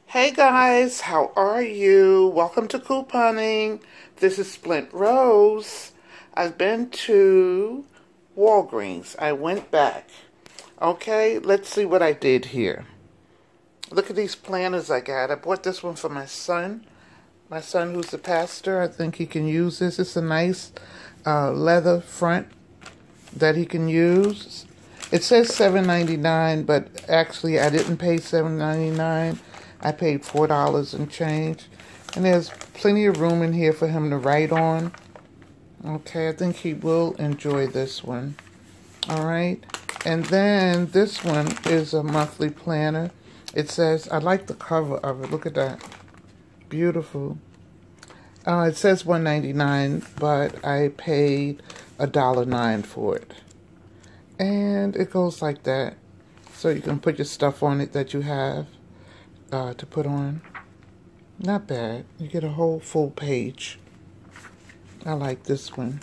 Hey guys, how are you? Welcome to couponing. This is Splint Rose. I've been to Walgreens. I went back. Okay, let's see what I did here. Look at these planners I got. I bought this one for my son. My son who's a pastor. I think he can use this. It's a nice leather front that he can use. It says $7.99, but actually I didn't pay $7.99. I paid $4 and change. And there's plenty of room in here for him to write on. Okay, I think he will enjoy this one. Alright. And then this one is a monthly planner. It says, I like the cover of it. Look at that. Beautiful. It says $1.99, but I paid $1.09 for it. And it goes like that. So you can put your stuff on it that you have to put on. Not bad. You get a whole full page. I like this one.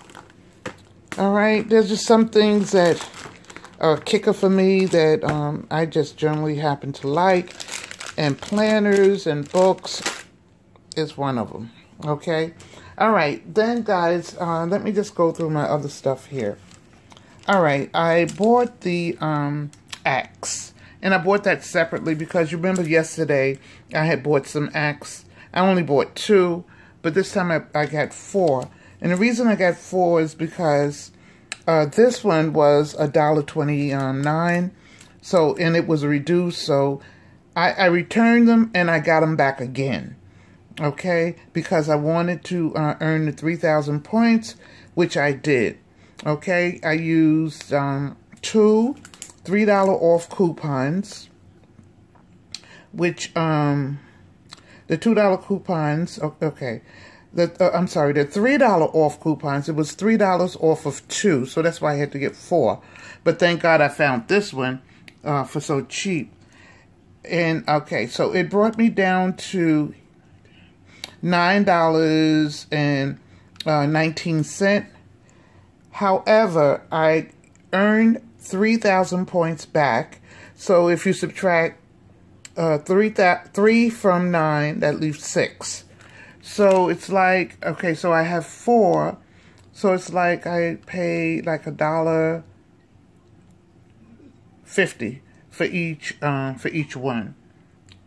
Alright, there's just some things that are a kicker for me that I just generally happen to like. And planners and books is one of them. Okay? Alright, then guys, let me just go through my other stuff here. Alright, I bought the axe. And I bought that separately because you remember yesterday I had bought some axe. I only bought 2, but this time I got 4. And the reason I got 4 is because this one was $1.29. So, and it was reduced. So I returned them and I got them back again. Okay, because I wanted to earn the 3,000 points, which I did. Okay, I used 2 $3 off coupons, which the $2 coupons. Okay, I'm sorry, the $3 off coupons. It was $3 off of 2, so that's why I had to get 4. But thank God I found this one for so cheap. And okay, so it brought me down to $9.19. However, I earned 3,000 points back. So if you subtract 3 from 9, that leaves 6. So it's like, okay, so I have 4. So it's like I paid like $1.50 for each one.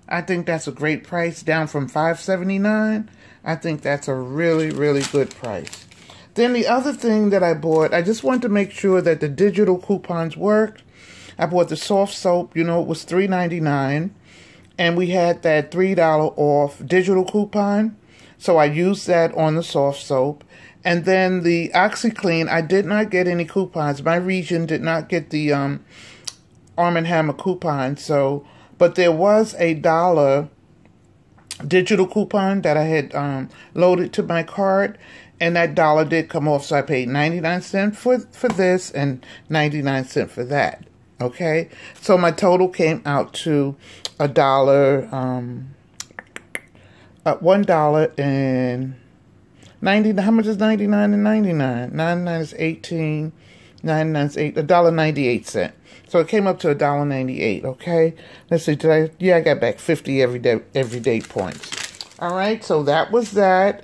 I think that's a great price, down from $5.79. I think that's a really, really good price. Then the other thing that I bought, I just wanted to make sure that the digital coupons worked. I bought the soft soap, you know, it was $3.99. And we had that $3 off digital coupon. So I used that on the soft soap. And then the OxyClean, I did not get any coupons. My region did not get the Arm & Hammer coupon. So, but there was a $1 digital coupon that I had loaded to my card. And that $1 did come off, so I paid 99 cents for this and 99 cents for that. Okay? So my total came out to $1 and 90. How much is 99 and 99? 99 is 18. 99 is $1.98. So it came up to $1.98. Okay? Let's see. I got back 50 everyday points. All right. So that was that.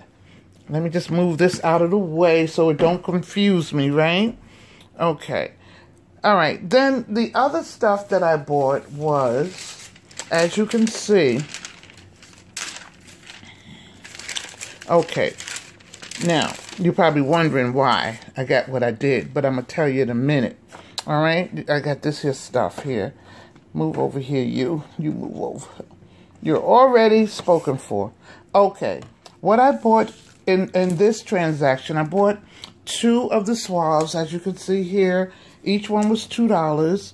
Let me just move this out of the way so it don't confuse me, right? Okay. All right. Then the other stuff that I bought was, as you can see. Okay. Now, you're probably wondering why I got what I did, but I'm going to tell you in a minute. All right? I got this here stuff here. Move over here, you. You move over. You're already spoken for. Okay. What I bought in this transaction, I bought 2 of the swabs, as you can see here. Each one was $2,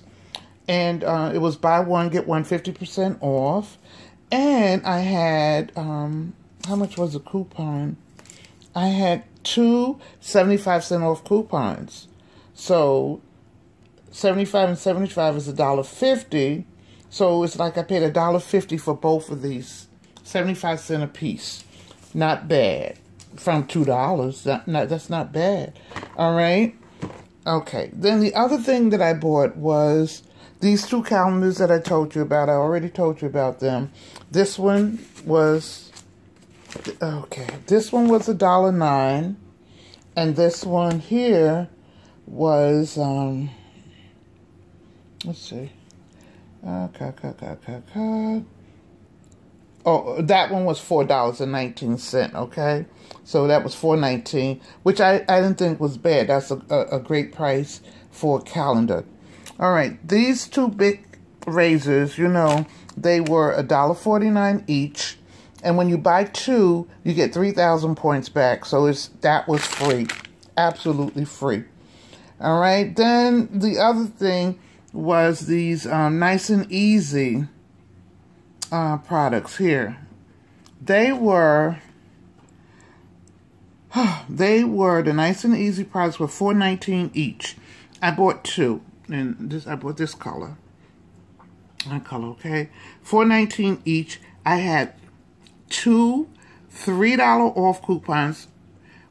and it was buy one, get one 50% off. And I had, how much was the coupon? I had 2 75-cent off coupons. So 75 and 75 is $1.50. So it's like I paid $1.50 for both of these, 75 cents a piece. Not bad. From $2. That's not bad. All right. Okay. Then the other thing that I bought was these two calendars that I told you about, I already told you about them. This one was, okay, this one was $1.09, and this one here was, let's see, oh, that one was $4.19, okay? So that was $4.19, which I didn't think was bad. That's a great price for a calendar. All right, these two big razors, you know, they were $1.49 each. And when you buy two, you get 3,000 points back. So that was free, absolutely free. All right, then the other thing was these Nice and Easy products here. They were the Nice and Easy products were $4.19 each. I bought two, and I bought this color. Okay, $4.19 each. I had two $3 off coupons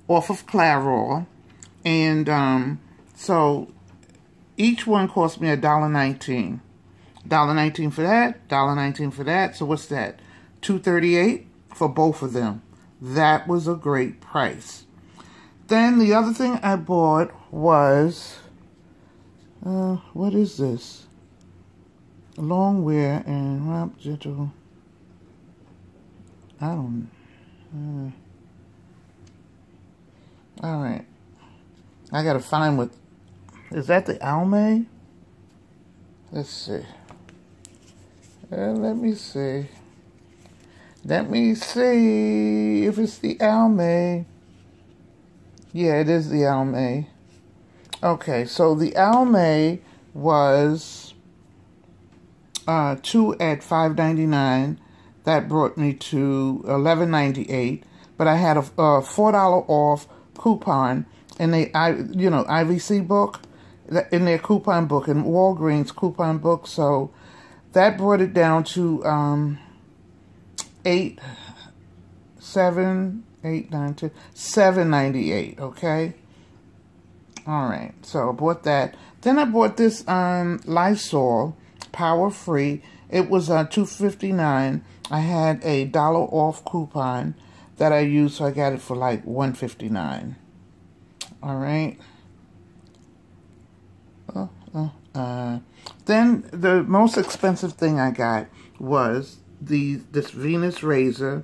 off of Clairol, and so each one cost me $1.19. $1.19 for that, $1.19 for that. So what's that? $2.38 for both of them. That was a great price. Then the other thing I bought was, what is this? Long wear and wrap gentle. I don't. All right. I gotta find what. Is that the Almay? Let's see. Let me see. Let me see if it's the Almay. Yeah, it is the Almay. Okay, so the Almay was two at $5.99. That brought me to $11.98. But I had a $4 off coupon in the IVC book, in their coupon book, in Walgreens coupon book. So that brought it down to $7.98. Okay. All right. So I bought that. Then I bought this Lysol Power Free. It was $2.59. I had a $1 off coupon that I used, so I got it for like $1.59. All right. Then the most expensive thing I got was this Venus razor.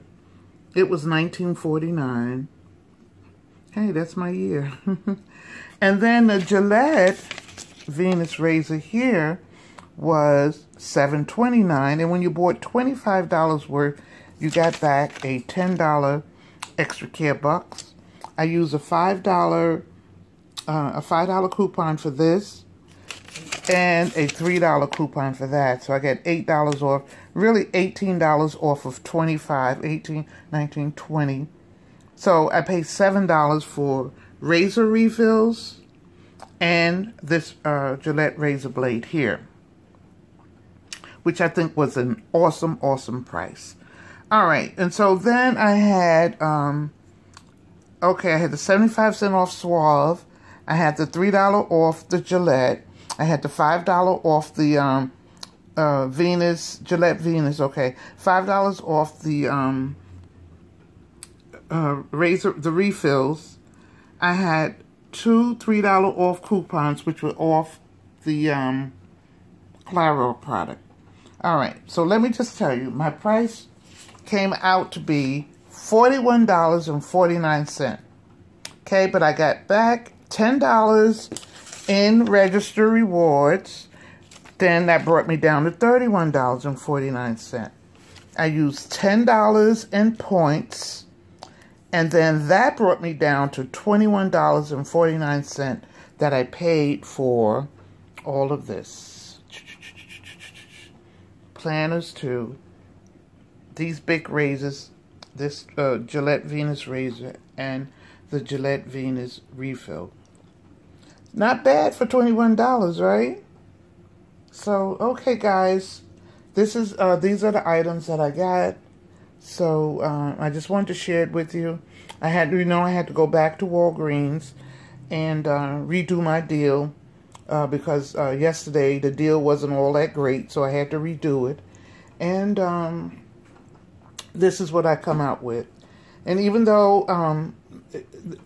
It was $19.49. Hey, that's my year. And then the Gillette Venus razor here was $7.29, and when you bought $25 worth, you got back a $10 extra care bucks. I used a $5 coupon for this and a $3 coupon for that, so I got $8 off. Really $18 off of 25, 18, 19, 20. So I paid $7 for razor refills and this Gillette razor blade here, which I think was an awesome, awesome price. All right, and so then I had, I had the 75-cent off Suave. I had the $3 off the Gillette. I had the $5 off the Gillette Venus, okay. $5 off the razor, the refills. I had two $3 off coupons, which were off the Clairol product. All right, so let me just tell you, my price came out to be $41.49. Okay, but I got back $10 in register rewards. Then that brought me down to $31.49. I used $10 in points, and then that brought me down to $21.49 that I paid for all of this. Planners too. These big razors, this Gillette Venus razor and the Gillette Venus refill. Not bad for $21, right? So, okay, guys, these are the items that I got. So I just wanted to share it with you. I had to go back to Walgreens and redo my deal because yesterday the deal wasn't all that great, so I had to redo it. And this is what I come out with. And even though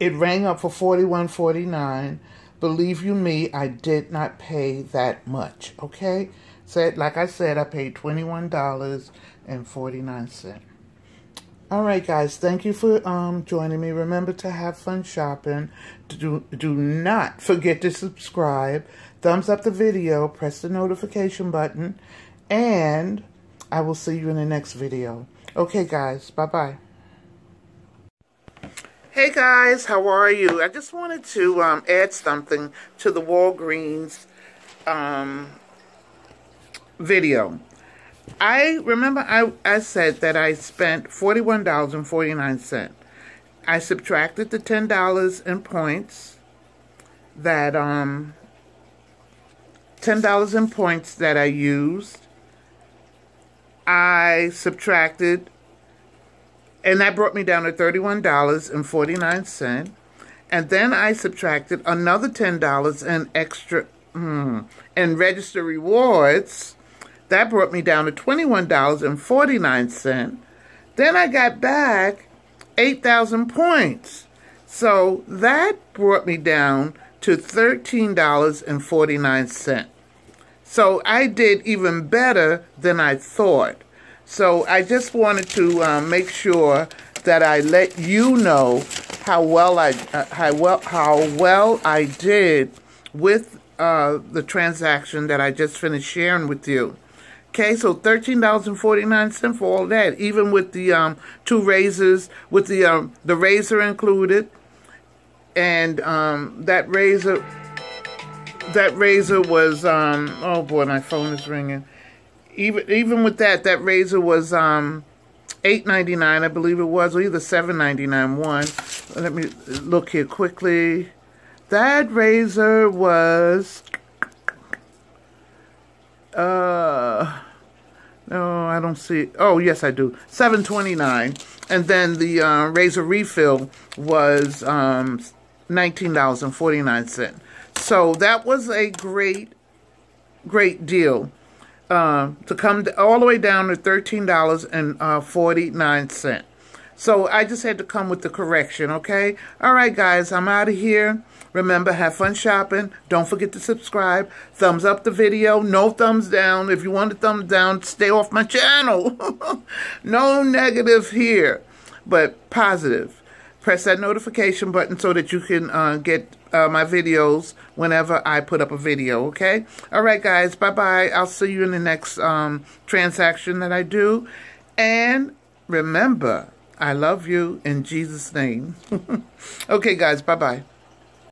it rang up for $41.49, believe you me, I did not pay that much, okay? So, like I said, I paid $21.49. All right, guys, thank you for joining me. Remember to have fun shopping. Do not forget to subscribe. Thumbs up the video. Press the notification button. And I will see you in the next video. Okay, guys, bye-bye. Hey guys, how are you? I just wanted to add something to the Walgreens video. I remember I said that I spent $41.49. I subtracted the $10 in points that $10 in points that I used. I subtracted, and that brought me down to $31.49. And then I subtracted another $10 in extra in register rewards. That brought me down to $21.49. Then I got back 8,000 points. So that brought me down to $13.49. So I did even better than I thought. So I just wanted to make sure that I let you know how well I did with the transaction that I just finished sharing with you. Okay, so $13.49 for all that, even with the two razors, with the razor included, and that razor was oh boy, my phone is ringing. Even with that razor was $8.99, I believe it was, or either $7.99 one. Let me look here quickly. That razor was no, I don't see it. Oh, yes, I do. $7.29, and then the razor refill was $19.49. So that was a great deal. To come all the way down to $13.49. So I just had to come with the correction, okay? All right, guys, I'm out of here. Remember, have fun shopping. Don't forget to subscribe. Thumbs up the video. No thumbs down. If you want a thumbs down, stay off my channel. No negative here, but positive. Press that notification button so that you can get my videos whenever I put up a video, okay? All right, guys, bye-bye. I'll see you in the next transaction that I do. And remember, I love you in Jesus' name. Okay, guys, bye-bye.